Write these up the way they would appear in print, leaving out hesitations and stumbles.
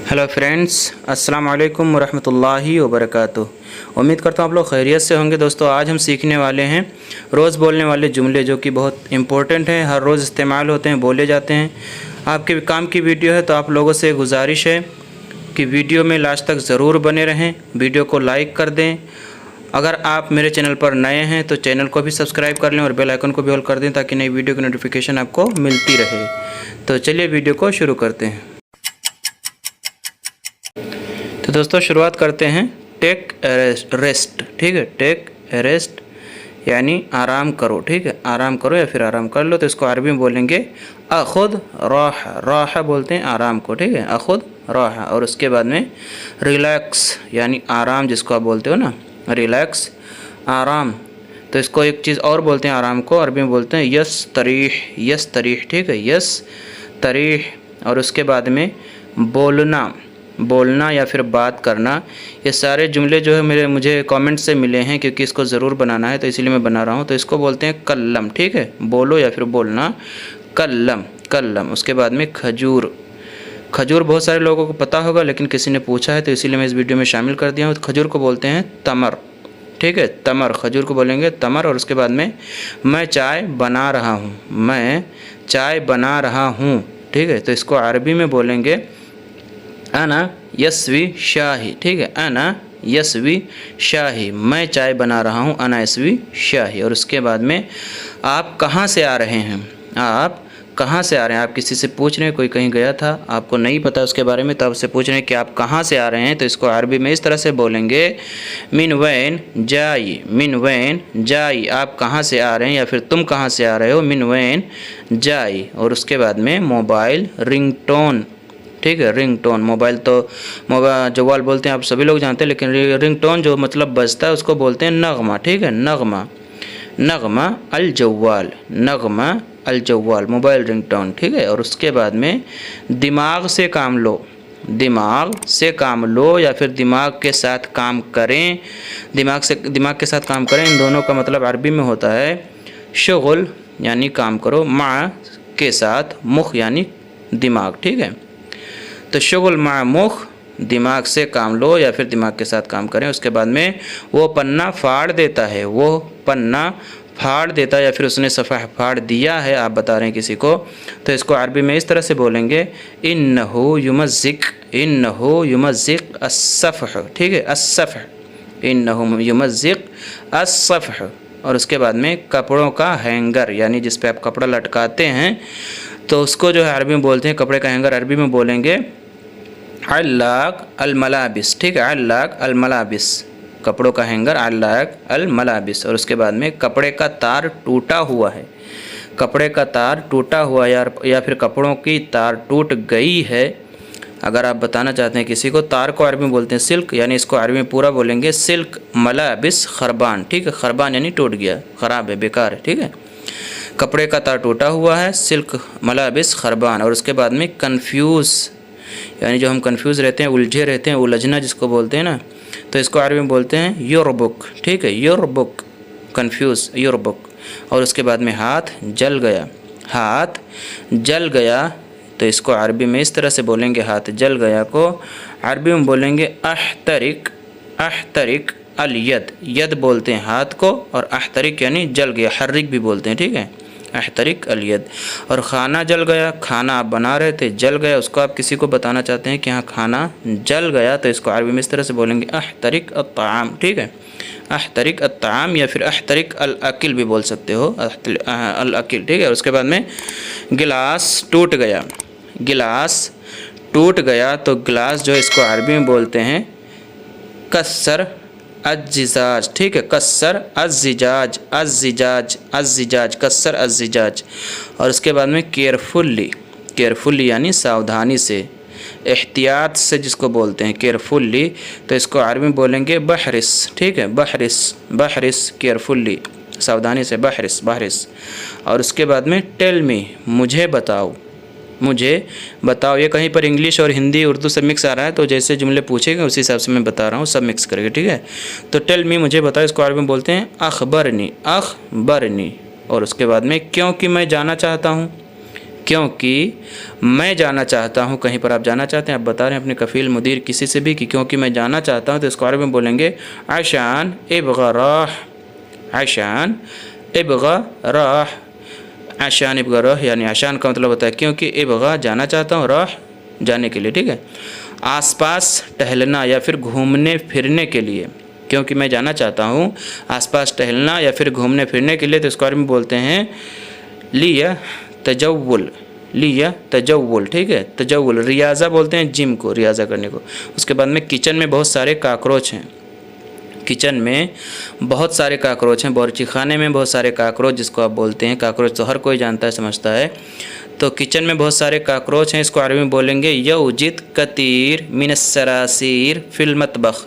Hello friends, अस्सलाम वालेकुम वरहमतुल्लाहि वबरकातुह। उम्मीद करता हूँ आप लोग खैरियत से होंगे। दोस्तों, आज हम सीखने वाले हैं रोज़ बोलने वाले जुमले जो कि बहुत इम्पोर्टेंट हैं, हर रोज़ इस्तेमाल होते हैं, बोले जाते हैं। आपके काम की वीडियो है, तो आप लोगों से गुजारिश है कि वीडियो में लास्ट तक ज़रूर बने रहें। वीडियो को लाइक कर दें। अगर आप मेरे चैनल पर नए हैं तो चैनल को भी सब्सक्राइब कर लें और बेल आइकन को भी ऑल कर दें ताकि नई वीडियो की नोटिफिकेशन आपको मिलती रहे। तो चलिए वीडियो को शुरू करते हैं। तो दोस्तों, शुरुआत करते हैं। टेक रेस्ट, ठीक है। टेक रेस्ट यानी आराम करो, ठीक है। आराम करो या फिर आराम कर लो। तो इसको अरबी में बोलेंगे अखुद राह। राह बोलते हैं आराम को, ठीक है। अखुद राह। और उसके बाद में रिलैक्स यानी आराम, जिसको आप बोलते हो ना, रिलैक्स, आराम। तो इसको एक चीज़ और बोलते हैं आराम को, अरबी में बोलते हैं यस तरीह। यस तरीह, ठीक है, यस तरीह। और उसके बाद में बोलना, बोलना या फिर बात करना। ये सारे जुमले जो है मुझे कमेंट से मिले हैं, क्योंकि इसको ज़रूर बनाना है तो इसीलिए मैं बना रहा हूँ। तो इसको बोलते हैं कल्लम, ठीक है। बोलो या फिर बोलना, कल्लम, कल्लम। उसके बाद में खजूर। खजूर बहुत सारे लोगों को पता होगा, लेकिन किसी ने पूछा है तो इसीलिए मैं इस वीडियो में शामिल कर दिया हूँ। तो खजूर को बोलते हैं तमर, ठीक है, तमर। खजूर को बोलेंगे तमर। और उसके बाद में मैं चाय बना रहा हूँ। मैं चाय बना रहा हूँ, ठीक है। तो इसको अरबी में बोलेंगे अना यसवी शाही, ठीक है। अना यसवी शाही, मैं चाय बना रहा हूँ, अना यसवी शाही। और उसके बाद में आप कहाँ से आ रहे हैं। आप कहाँ से आ रहे हैं। आप किसी से पूछ रहे हैं, कोई कहीं गया था, आपको नहीं पता उसके बारे में, तो आपसे पूछ रहे हैं कि आप कहाँ से आ रहे हैं। तो इसको अरबी में इस तरह से बोलेंगे मिन वैन जाई। मिन वैन जाई, आप कहाँ से आ रहे हैं या फिर तुम कहाँ से आ रहे हो, मिन वैन जाई। और उसके बाद में मोबाइल रिंगटोन, ठीक है। रिंगटोन, मोबाइल तो मोबाइल जवाल बोलते हैं, आप सभी लोग जानते हैं, लेकिन रिंगटोन जो मतलब बजता है उसको बोलते हैं नगमा, ठीक है। नगमा, नगमा अल जवाल, नगमा अल जवाल, मोबाइल रिंगटोन, ठीक है। और उसके बाद में दिमाग से काम लो। दिमाग से काम लो या फिर दिमाग के साथ काम करें। दिमाग के साथ काम करें, इन दोनों का मतलब अरबी में होता है शुगल यानी काम करो, मा के साथ मुख यानी दिमाग, ठीक है। तो शुगल मा मुख, दिमाग से काम लो या फिर दिमाग के साथ काम करें। उसके बाद में वो पन्ना फाड़ देता है। वो पन्ना फाड़ देता है या फिर उसने सफ़ा फाड़ दिया है, आप बता रहे हैं किसी को। तो इसको अरबी में इस तरह से बोलेंगे इन्नहु युमज़्ज़िक। इन्नहु युमज़्ज़िक अस्सफ़ह, ठीक है, अस्सफ़ह। इन्नहु युमज़्ज़िक अस्सफ़ह। और उसके बाद में कपड़ों का हैंगर यानी जिस पे आप कपड़ा लटकाते हैं, तो उसको जो है अरबी में बोलते हैं कपड़े का हैंगर। अरबी में बोलेंगे अल्लाक अल मलाबिस, ठीक है। अल्लाक अल मलाबिस, कपड़ों का हैंगर, अल्लाक अल मलाबिस। और उसके बाद में कपड़े का तार टूटा हुआ है। कपड़े का तार टूटा हुआ या फिर कपड़ों की तार टूट गई है, अगर आप बताना चाहते हैं किसी को। तार को अरबी में बोलते हैं सिल्क, यानी इसको अरबी में पूरा बोलेंगे सिल्क मलाबिस खरबान, ठीक है। खरबान यानी टूट गया, ख़राब है, बेकार है, ठीक है। कपड़े का तार टूटा हुआ है, सिल्क मलाबिस खरबान। और उसके बाद में कन्फ्यूज़ यानी जो हम कन्फ्यूज़ रहते हैं, उलझे रहते हैं, उलझना जिसको बोलते हैं ना, तो इसको अरबी में बोलते हैं योर बुक, ठीक है। Your book, confuse, your book. और उसके बाद में हाथ जल गया। हाथ जल गया, तो इसको अरबी में इस तरह से बोलेंगे, हाथ जल गया को अरबी में बोलेंगे अहतरिक। अहतरिक अल यद, यद बोलते हैं हाथ को, और अहतरिक यानी जल गया, हर्रिक भी बोलते हैं, ठीक है। अहतरिक अल यद। और खाना जल गया, खाना आप बना रहे थे, जल गया, उसको आप किसी को बताना चाहते हैं कि हाँ खाना जल गया, तो इसको अरबी में इस तरह से बोलेंगे अहतरिक अत्ताम, ठीक है। अहतरिक अत्ताम या फिर अहतरिक अल अकिल भी बोल सकते हो, अल अकिल, ठीक है। और उसके बाद में गिलास टूट गया। गिलास टूट गया, तो गिलास जो है इसको अरबी में बोलते हैं कस्सर अज़्ज़िजाज, ठीक है। कस्सर अज़्ज़िजाज, अज़्ज़िजाज, अज़्ज़िजाज, कस्सर अज़्ज़िजाज। और उसके बाद में केयरफुल्ली। केयरफुल्ली यानी सावधानी से, एहतियात से जिसको बोलते हैं, केयरफुल्ली। तो इसको अरबी में बोलेंगे बहरिस, ठीक है। बहरिस, बहरिस, केयरफुल्ली, सावधानी से, बहरिस, बहरिस। और उसके बाद में टेल मी, मुझे बताओ। मुझे बताओ, ये कहीं पर इंग्लिश और हिंदी उर्दू सब मिक्स आ रहा है, तो जैसे जुमले पूछेंगे उसी हिसाब से मैं बता रहा हूँ, सब मिक्स करके, ठीक है। तो टेल मी, मुझे बताओ, इसको अरबी में बोलते हैं अखबरनी। अखबरनी। और उसके बाद में क्योंकि मैं जाना चाहता हूँ। क्योंकि मैं जाना चाहता हूँ, कहीं पर आप जाना चाहते हैं, आप बता रहे हैं अपने कफ़ील मुदीर किसी से भी कि क्योंकि मैं जाना चाहता हूँ, तो इसको अरबी में बोलेंगे आशान इब्गा राह, आशान इब्गा राह। आशान इब्गा राह यानी आशान का मतलब होता है क्योंकि, इब्गा जाना चाहता हूँ, राह जाने के लिए, ठीक है। आसपास टहलना या फिर घूमने फिरने के लिए, क्योंकि मैं जाना चाहता हूँ आसपास टहलना या फिर घूमने फिरने के लिए, तो इसको अरबी में बोलते हैं लिया तजव्वुल, लिया तजव्वुल, ठीक है। तजव्वुल रियाज़ा बोलते हैं जिम को, रियाज़ा करने को। उसके बाद में किचन में बहुत सारे काकरोच हैं, किचन में बहुत सारे काकरोच हैं, बावर्ची खाने में बहुत सारे काकरोच, जिसको आप बोलते हैं काकरोच तो हर कोई जानता है, समझता है। तो किचन में बहुत सारे काकरोच हैं, इसको अरबी में बोलेंगे यौजिद कतीर मिनस्सरासीर फिल मतबख।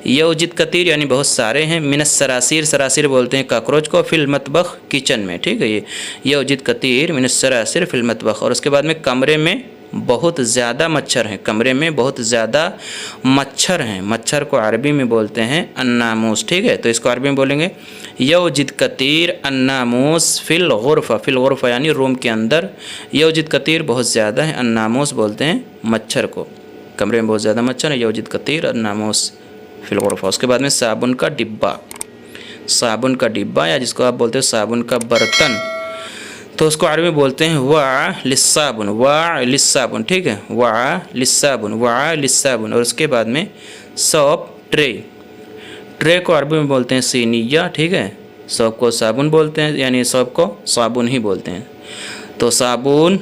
यौजिद कतीर यानी बहुत सारे हैं, मिनस्सरासीर, सरासिर बोलते हैं काकरोच को, फिल मतबख किचन में, ठीक है। ये यौजिद कतीर मिनस्सरासिर फिल मतबख। और उसके बाद में कमरे में बहुत ज़्यादा मच्छर हैं, कमरे में बहुत ज़्यादा मच्छर हैं, मच्छर को अरबी में बोलते हैं अन्नामूस, ठीक है। तो इसको अरबी में बोलेंगे यौजिद कतीर अन्नामूस फिल गुरफ़ा, फिल गुरफ़ा यानी रूम के अंदर, यौजिद कतीर बहुत ज़्यादा है, अन्नामूस बोलते हैं मच्छर को, कमरे में बहुत ज़्यादा मच्छर है, यौजिद कतीर अन्नामूस फिल गुरफ़ा। उसके बाद में साबुन का डिब्बा, साबुन का डिब्बा या जिसको आप बोलते हो साबुन का बर्तन, तो उसको अरबी में बोलते हैं वा लिस्साबुन, वा लिस्साबुन, ठीक है, वा लिस्साबुन, वा लिस्साबुन। और उसके बाद में सौप ट्रे, ट्रे को अरबी में बोलते हैं सीनिया, ठीक है। सौप को साबुन बोलते हैं, यानी सौप को साबुन ही बोलते हैं। तो साबुन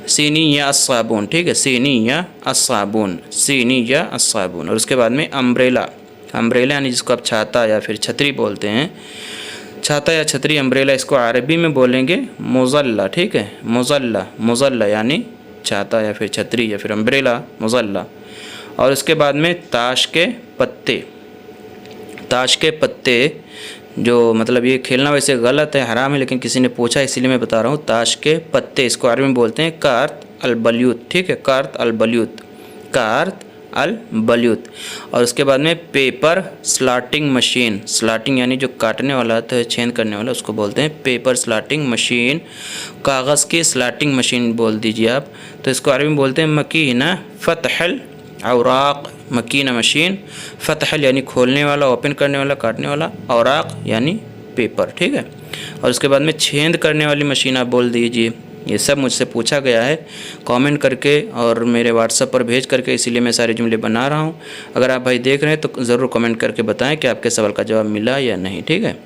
सीनी या साबुन, ठीक है, सीनी या साबुन, सीनी या साबुन। और उसके बाद में अम्ब्रेला, अम्ब्रेला यानी जिसको आप छाता या फिर छतरी बोलते हैं, छाता या छतरी अम्ब्रेला, इसको अरबी में बोलेंगे मुज़ल्ला, ठीक है, मुज़ल्ला, मुज़ल्ला यानी छाता या फिर छतरी या फिर अम्ब्रेला, मुज़ल्ला। और उसके बाद में ताश के पत्ते, ताश के पत्ते जो मतलब ये खेलना वैसे गलत है, हराम है, लेकिन किसी ने पूछा इसीलिए मैं बता रहा हूँ। ताश के पत्ते इसको अरबी में बोलते हैं कार्त अल बल्यूत, ठीक है, कार्त अल बल्यूत, कार्त अल बल्यूत। और उसके बाद में पेपर स्लाटिंग मशीन, स्लाटिंग यानी जो काटने वाला होता है, छेद करने वाला, उसको बोलते हैं पेपर स्लाटिंग मशीन, कागज़ की स्लाटिंग मशीन बोल दीजिए आप। तो इसको अरबी में बोलते हैं मकीना फ़तहल औराक, मकीना मशीन, फ़तहल यानी खोलने वाला, ओपन करने वाला, काटने वाला, औराक यानी पेपर, ठीक है। और उसके बाद में छेद करने वाली मशीन आप बोल दीजिए। ये सब मुझसे पूछा गया है कमेंट करके और मेरे व्हाट्सएप पर भेज करके, इसीलिए मैं सारे जुमले बना रहा हूँ। अगर आप भाई देख रहे हैं तो ज़रूर कमेंट करके बताएं कि आपके सवाल का जवाब मिला या नहीं, ठीक है।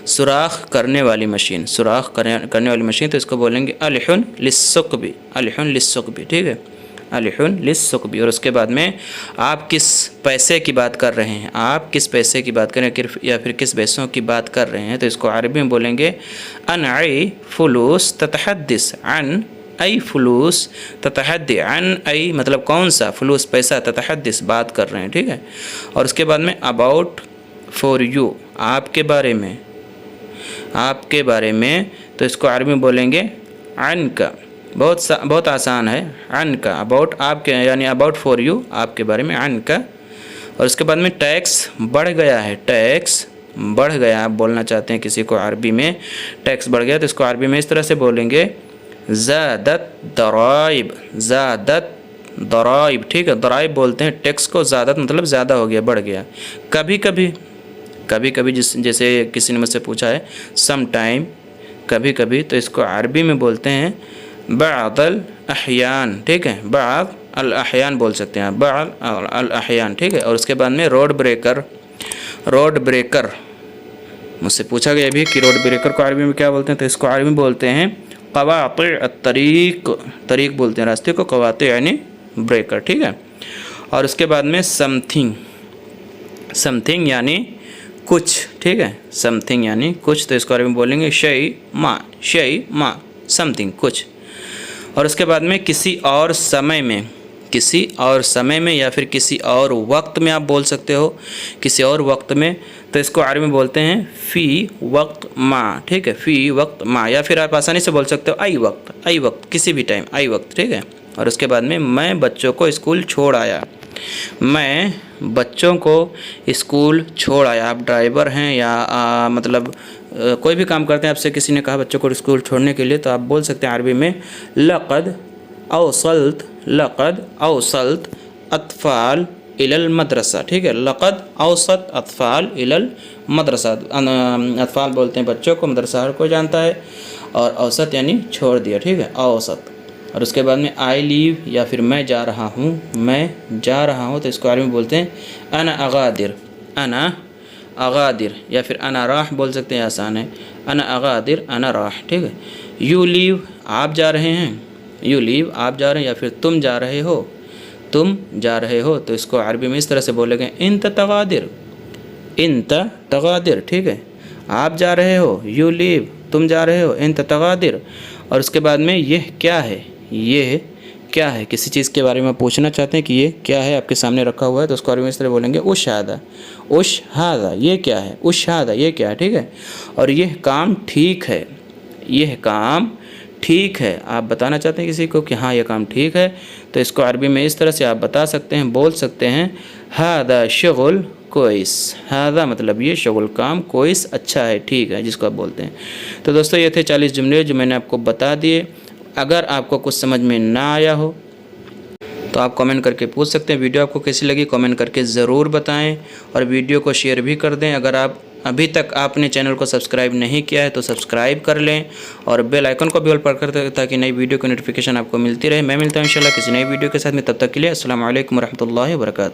सुराख करने वाली मशीन, सुराख करने वाली मशीन, तो इसको बोलेंगे अलहुन लिस्सुक़बी, अलहुन लिस्सुक़बी, ठीक है, अलहुन लिस्सुक़बी। और उसके बाद में आप किस पैसे की बात कर रहे हैं, आप किस पैसे की बात करें या फिर किस पैसों की बात कर रहे हैं, तो इसको अरबी में बोलेंगे अन आई फुलूस ततहद्दिस अन आई फुलूस ततहद्दि, अन आई मतलब कौन सा, फुलूस पैसा, ततहद्दिस बात कर रहे हैं, ठीक है। और उसके बाद में अबाउट फॉर यू आपके बारे में, आपके बारे में, तो इसको अरबी में बोलेंगे अन का, बहुत आसान है, अन का, अबाउट आपके यानी अबाउट फॉर यू आपके बारे में, अन का। और उसके बाद में टैक्स बढ़ गया है, टैक्स बढ़ गया, आप बोलना चाहते हैं किसी को अरबी में टैक्स बढ़ गया, तो इसको अरबी में इस तरह से बोलेंगे ज़ादत दराइब, ज़ादत दराइब, ठीक है, दराइब बोलते हैं टैक्स को, ज़ादत मतलब ज़्यादा हो गया, बढ़ गया। कभी कभी, कभी कभी जैसे किसी ने मुझसे पूछा है सम टाइम, कभी कभी, तो इसको अरबी में बोलते हैं बअदल अहयान, ठीक है, बअद अल अहयान बोल सकते हैं, बअद अल अहयान, ठीक है। और उसके बाद में रोड ब्रेकर, रोड ब्रेकर मुझसे पूछा गया भी कि रोड ब्रेकर को अरबी में क्या बोलते हैं, तो इसको अरबी में बोलते हैं क़वाति अत्तरीक़, तरीक़ बोलते हैं रास्ते को, क़वाति यानी ब्रेकर, ठीक है। और उसके बाद में समथिंग, समथिंग यानी कुछ, ठीक है, समथिंग यानी कुछ, तो इसको अरबी में बोलेंगे शै मा, समथिंग कुछ। और उसके बाद में किसी और समय में, किसी और समय में या फिर किसी और वक्त में आप बोल सकते हो, किसी और वक्त में, तो इसको अरबी में बोलते हैं फ़ी वक्त मा, ठीक है, फ़ी वक्त मा। या फिर आप आसानी से बोल सकते हो आई वक्त, आई वक्त, किसी भी टाइम, आई वक्त, ठीक है। और उसके बाद में मैं बच्चों को स्कूल छोड़ आया, मैं बच्चों को स्कूल छोड़ आया। आप ड्राइवर हैं या मतलब कोई भी काम करते हैं, आपसे किसी ने कहा बच्चों को स्कूल छोड़ने के लिए, तो आप बोल सकते हैं अरबी में लक़द औसल्त अतफ़ाल इलल मदरसा। ठीक है, लक़द औसत अतफ़ाल इलल मदरसा। अतफ़ाल बोलते हैं बच्चों को, मदरसा हर कोई जानता है, और औसत यानी छोड़ दिया। ठीक है, औसत। और उसके बाद में आई लीव या फिर मैं जा रहा हूँ, तो इसको अरबी में बोलते हैं अना अगादिर, या फिर अना राह बोल सकते हैं, आसान है, अना अगादिर अना राह। ठीक है, यू लीव आप जा रहे हैं, यू लीव आप जा रहे हैं, या फिर तुम जा रहे हो, तो इसको अरबी में इस तरह से बोलेंगे इंत तगादिर। ठीक है, आप जा रहे हो, यू लीव, तुम जा रहे हो, इंत तगादिर। और उसके बाद में यह क्या है, किसी चीज़ के बारे में पूछना चाहते हैं कि ये क्या है, आपके सामने रखा हुआ है, तो उसको अरबी में इस तरह बोलेंगे उश हादा, ये क्या है, उश हादा ये क्या है। ठीक है, और यह काम ठीक है, आप बताना चाहते हैं किसी को कि हाँ ये काम ठीक है, तो इसको अरबी में इस तरह से आप बता सकते हैं, बोल सकते हैं हादा शुगुल कोइस। हादा मतलब ये, शुगुल काम, कोइस अच्छा है, ठीक है, जिसको आप बोलते हैं। तो दोस्तों ये थे 40 जुमले जो मैंने आपको बता दिए। अगर आपको कुछ समझ में ना आया हो तो आप कमेंट करके पूछ सकते हैं। वीडियो आपको कैसी लगी कमेंट करके ज़रूर बताएं, और वीडियो को शेयर भी कर दें। अगर आप अभी तक आपने चैनल को सब्सक्राइब नहीं किया है तो सब्सक्राइब कर लें, और बेल आइकन को भी ऑल पर कर दें ताकि नई वीडियो की नोटिफिकेशन आपको मिलती रहे। मैं मिलता हूं इंशाल्लाह किसी नई वीडियो के साथ में, तब तक के लिए अस्सलाम वालेकुम रहमतुल्लाहि व बरकातहू।